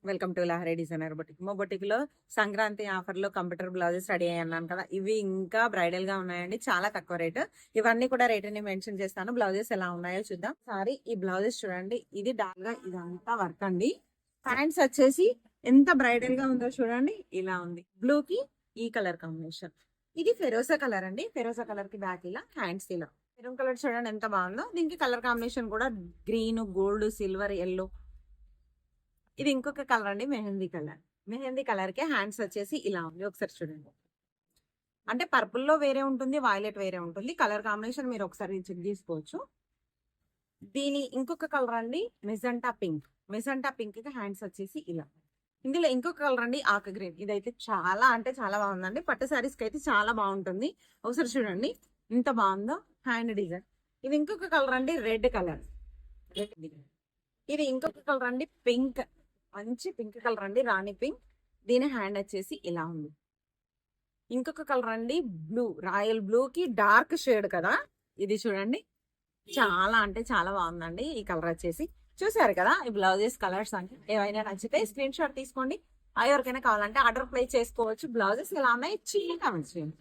Welcome to Lahari designer boutique. మా boutique లో Sankranti offer లో కంప్యూటర్ బ్లౌజెస్ రెడీ అయ్యాను కదా. ఇవి ఇంకా బ్రైడల్ గా ఉన్నాయండి, చాలా తక్కువ రేట్. ఇవన్నీ కూడా రేట్ ని మెన్షన్ చేస్తాను. బ్లౌజెస్ ఎలా ఉన్నాయో చూద్దాం. సారీ, ఈ బ్లౌజెస్ చూడండి, ఇది డార్క్ గా ఇదంతా వర్క్ అండి. ప్యాంట్స్ వచ్చేసి ఎంత బ్రైడల్ గా ఉందో చూడండి, ఇలా ఉంది. బ్లూ కి ఈ కలర్ కాంబినేషన్. ఇది ఫెరోసా కలర్ అండి. ఫెరోసా కలర్ కి బ్యాక్ ఇలా, హ్యాండ్స్ ఇలా. మెరూన్ కలర్ చూడండి ఎంత బాగుందో. దీనికి కలర్ కాంబినేషన్ కూడా గ్రీన్, గోల్డ్, సిల్వర్, ఎల్లో. ఇది ఇంకొక కలర్ అండి, మెహందీ కలర్. మెహందీ కలర్ కి హ్యాండ్స్ వచ్చేసి ఇలా ఉంది. ఒకసారి చూడండి, అంటే పర్పుల్ లో వేరే ఉంటుంది, వైలెట్ వేరే ఉంటుంది. కలర్ కాంబినేషన్ మీరు ఒకసారి చెక్ చేసుకోవచ్చు. దీని ఇంకొక కలర్ అండి మెజంటా పింక్. మెజంటా పింక్ కి హ్యాండ్స్ వచ్చేసి ఇలా. ఇందులో ఇంకొక కలర్ అండి ఆకు గ్రీన్. ఇదైతే చాలా అంటే చాలా బాగుందండి. పట్టు శారీస్ కి అయితే చాలా బాగుంటుంది. ఒకసారి చూడండి ఎంత బాగుందో హ్యాండ్ డిజైన్. ఇది ఇంకొక కలర్ అండి రెడ్ కలర్. ఇది ఇంకొక కలర్ అండి పింక్, మంచి పింక్ కలర్ అండి, రాణి పింక్. దీని హ్యాండ్ వచ్చేసి ఇలా ఉంది. ఇంకొక కలర్ అండి బ్లూ, రాయల్ బ్లూ కి డార్క్ షేడ్ కదా. ఇది చూడండి చాలా అంటే చాలా బాగుందండి. ఈ కలర్ వచ్చేసి చూసారు కదా. ఈ బ్లౌజెస్ కలర్స్ అంటే ఏవైనా నచ్చితే స్క్రీన్ షాట్ తీసుకోండి. ఎవరికైనా కావాలంటే ఆర్డర్ ప్లేస్ చేసుకోవచ్చు. బ్లౌజెస్ ఎలా ఉన్నాయి చిన్న కామెంట్స్ చేయండి.